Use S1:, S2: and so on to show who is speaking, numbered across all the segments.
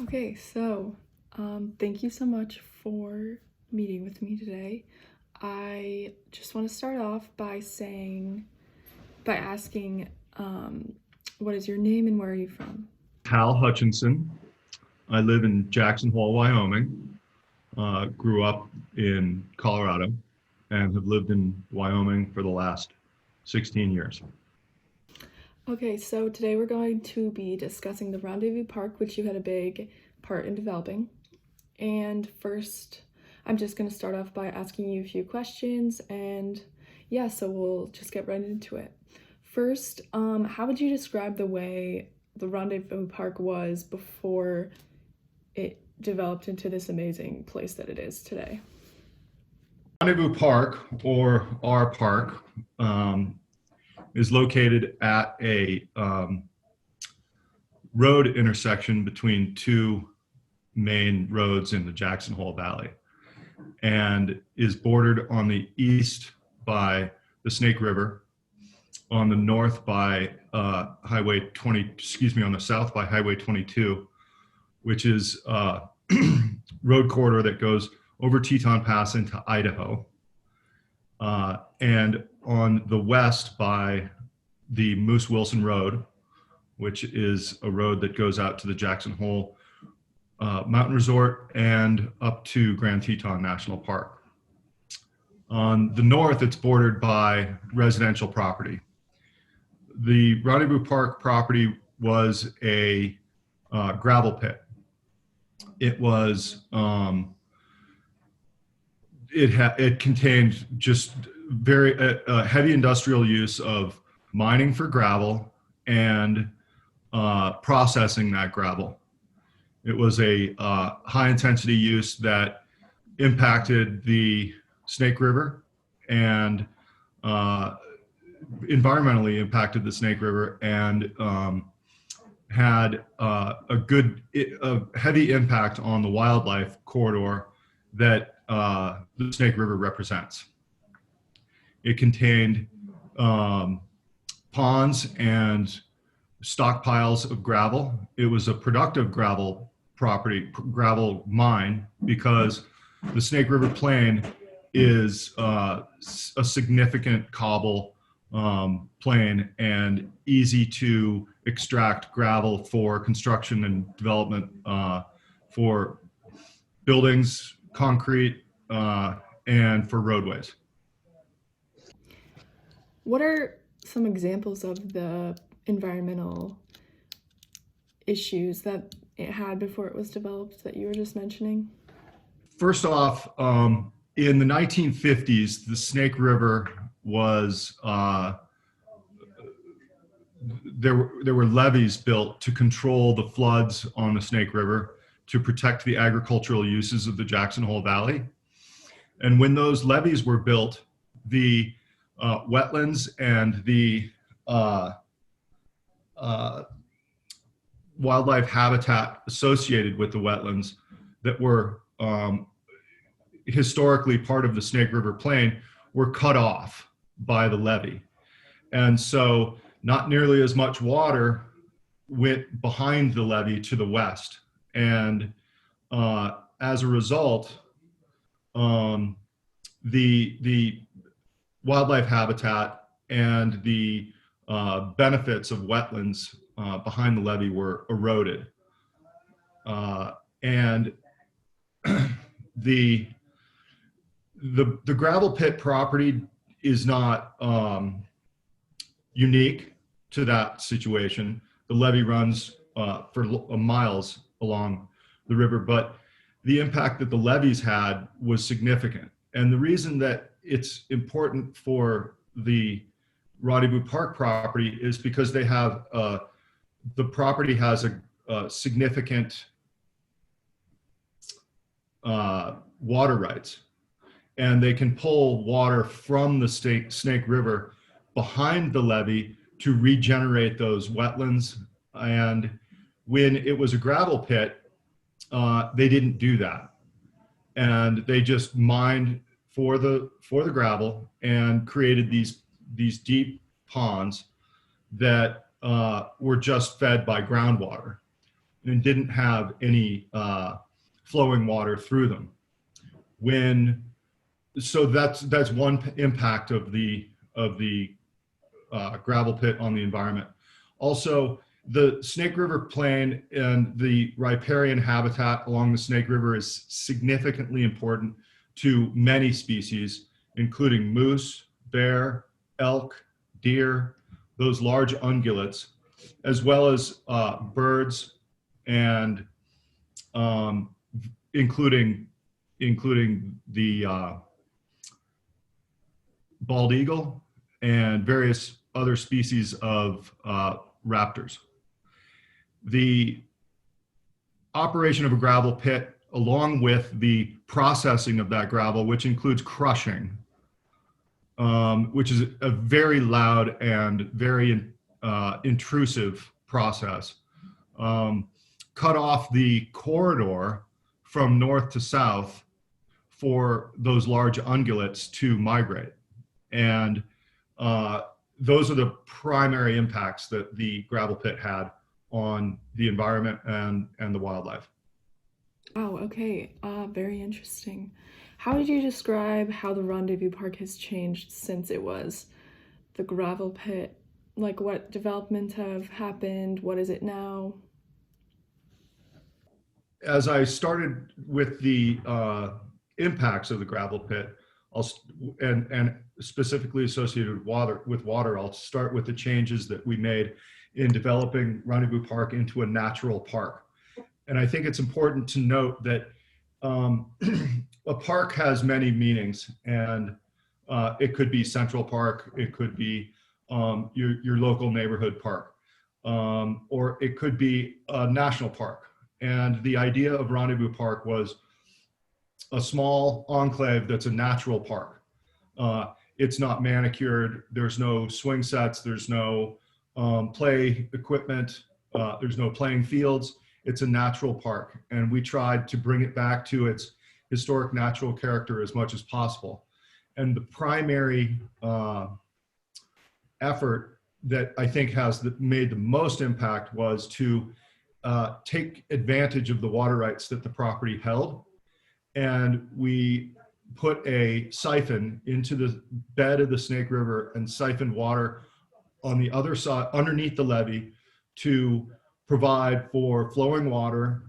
S1: Okay, so thank you so much for meeting with me today. I just want to start off by asking, what is your name and where are you from?
S2: Hal Hutchinson. I live in Jackson Hole, Wyoming. Grew up in Colorado and have lived in Wyoming for the last 16 years.
S1: Okay, so today we're going to be discussing the Rendezvous Park, which you had a big part in developing. And first, I'm just going to start off by asking you a few questions, and yeah, so we'll just get right into it. First, how would you describe the way the Rendezvous Park was before it developed into this amazing place that it is today?
S2: Rendezvous Park, or our park, um, is located at a road intersection between two main roads in the Jackson Hole Valley and is bordered on the east by the Snake River, on the north by Highway 20, excuse me, on the south by Highway 22, which is a road corridor that goes over Teton Pass into Idaho, and on the west by the Moose Wilson Road, which is a road that goes out to the Jackson Hole Mountain Resort and up to Grand Teton National Park. On the north, it's bordered by residential property. The Rendezvous Park property was a gravel pit. It was it contained just very heavy industrial use of mining for gravel and processing that gravel. It was a high intensity use that impacted the Snake River and environmentally impacted the Snake River and had a heavy impact on the wildlife corridor that the Snake River represents. It contained ponds and stockpiles of gravel. It was a productive gravel mine, because the Snake River Plain is a significant cobble plain and easy to extract gravel for construction and development, for buildings, concrete, and for roadways.
S1: What are some examples of the environmental issues that it had before it was developed that you were just mentioning?
S2: First off, in the 1950s, the Snake River was there were levees built to control the floods on the Snake River to protect the agricultural uses of the Jackson Hole Valley. And when those levees were built, the wetlands and the uh, wildlife habitat associated with the wetlands that were historically part of the Snake River Plain were cut off by the levee. And so not nearly as much water went behind the levee to the west. And as a result, um, the wildlife habitat and the benefits of wetlands behind the levee were eroded. And the, the gravel pit property is not unique to that situation. The levee runs for miles along the river, but the impact that the levees had was significant. And the reason that it's important for the Rendezvous Park property is because they have the property has a significant water rights, and they can pull water from the Snake River behind the levee to regenerate those wetlands. And when it was a gravel pit, they didn't do that, and they just mined for the gravel and created these deep ponds that were just fed by groundwater. and didn't have any flowing water through them. So that's one impact of the gravel pit on the environment. Also, the Snake River Plain and the riparian habitat along the Snake River is significantly important to many species, including moose, bear, elk, deer, those large ungulates, as well as birds, and including the bald eagle and various other species of raptors. The operation of a gravel pit, along with the processing of that gravel, which includes crushing, which is a very loud and very intrusive process, cut off the corridor from north to south for those large ungulates to migrate. And those are the primary impacts that the gravel pit had on the environment and the wildlife.
S1: Oh, okay. Very interesting. How would you describe how the Rendezvous Park has changed since it was the gravel pit? Like, what developments have happened? What is it now?
S2: As I started with the impacts of the gravel pit, and specifically associated with water, I'll start with the changes that we made in developing Rendezvous Park into a natural park. And I think it's important to note that a park has many meanings, and it could be Central Park, it could be your local neighborhood park, or it could be a national park. And the idea of Rendezvous Park was a small enclave that's a natural park. It's not manicured, there's no swing sets, there's no play equipment, there's no playing fields. It's a natural park, and we tried to bring it back to its historic natural character as much as possible. And the primary effort that I think has made the most impact was to take advantage of the water rights that the property held. And we put a siphon into the bed of the Snake River and siphoned water on the other side, underneath the levee, to provide for flowing water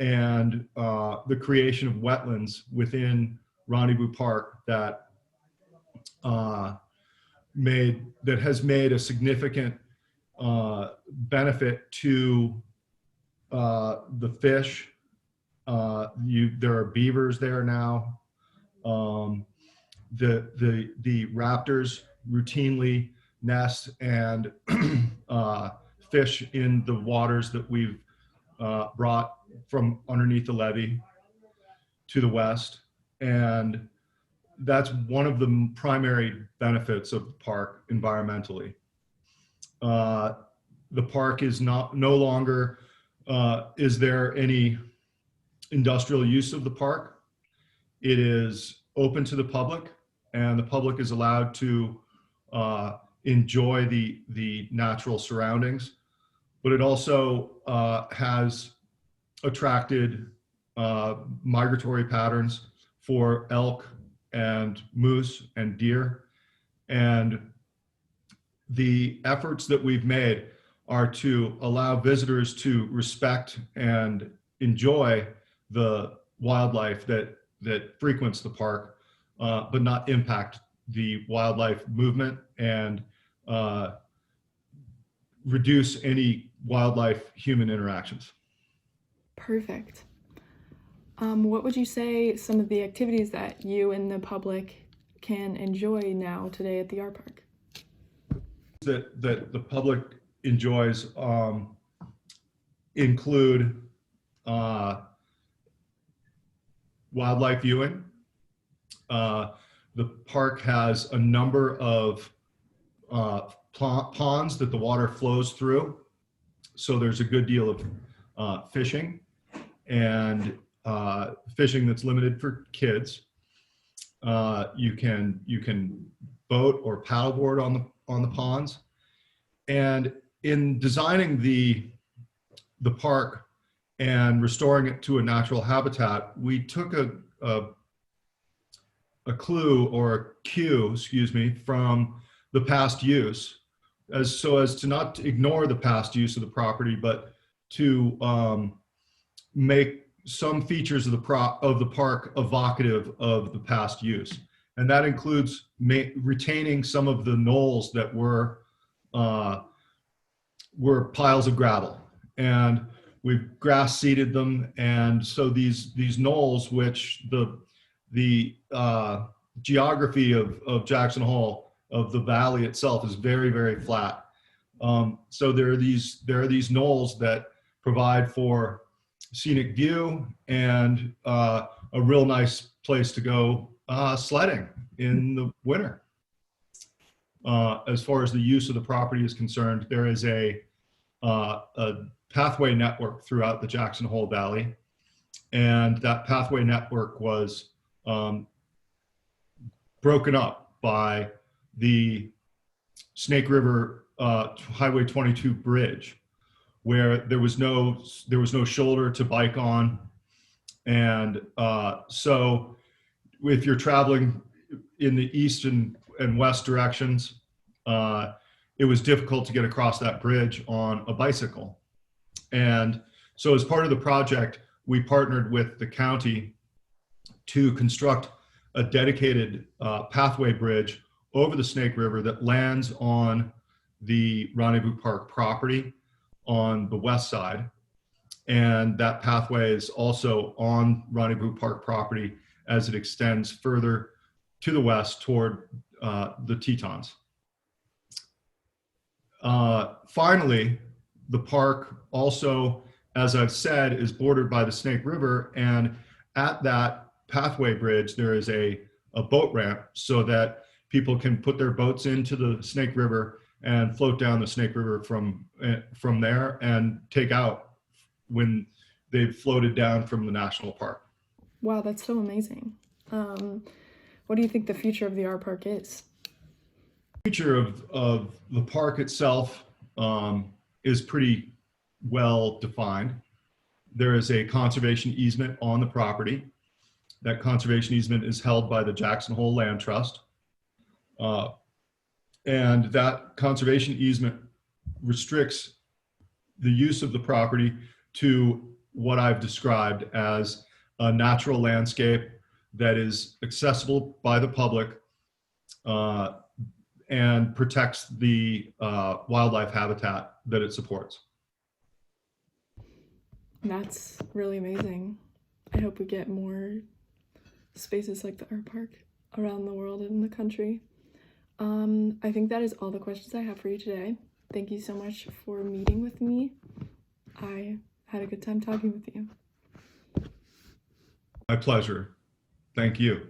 S2: and the creation of wetlands within Rendezvous Park that has made a significant benefit to the fish. There are beavers there now. The raptors routinely nest and fish in the waters that we've brought from underneath the levee to the west. And that's one of the primary benefits of the park environmentally. The park is no longer, is there any industrial use of the park? It is open to the public, and the public is allowed to enjoy the natural surroundings. But it also has attracted migratory patterns for elk and moose and deer. And the efforts that we've made are to allow visitors to respect and enjoy the wildlife that frequents the park, but not impact the wildlife movement and reduce any wildlife-human interactions.
S1: Perfect. What would you say some of the activities that you and the public can enjoy now today at the art park?
S2: That the public enjoys include wildlife viewing. The park has a number of ponds that the water flows through, so there's a good deal of fishing, and fishing that's limited for kids. You can boat or paddleboard on the ponds. And in designing the park, and restoring it to a natural habitat, we took a clue or a cue, excuse me, from the past use, as to not ignore the past use of the property, but to make some features of the park evocative of the past use, and that includes retaining some of the knolls that were piles of gravel, and we've grass seeded them, and so these knolls, which the geography of Jackson Hole, of the valley itself, is very, very flat. So there are these knolls that provide for scenic view and a real nice place to go sledding in the winter. As far as the use of the property is concerned, there is a pathway network throughout the Jackson Hole Valley, and that pathway network was broken up by the Snake River Highway 22 bridge, where there was no shoulder to bike on, and so if you're traveling in the east and west directions, it was difficult to get across that bridge on a bicycle. And so as part of the project, we partnered with the county to construct a dedicated pathway bridge over the Snake River that lands on the Rendezvous Park property on the west side. And that pathway is also on Rendezvous Park property as it extends further to the west toward the Tetons. Finally, the park also, as I've said, is bordered by the Snake River, and at that pathway bridge there is a boat ramp so that people can put their boats into the Snake River and float down the Snake River from there and take out when they've floated down from the national park.
S1: Wow, that's so amazing. What do you think the future of the art park is?
S2: The future of the park itself is pretty well defined. There is a conservation easement on the property. That conservation easement is held by the Jackson Hole Land Trust. And that conservation easement restricts the use of the property to what I've described as a natural landscape that is accessible by the public and protects the wildlife habitat that it supports.
S1: That's really amazing. I hope we get more spaces like the art park around the world and in the country. I think that is all the questions I have for you today. Thank you so much for meeting with me. I had a good time talking with you.
S2: My pleasure. Thank you.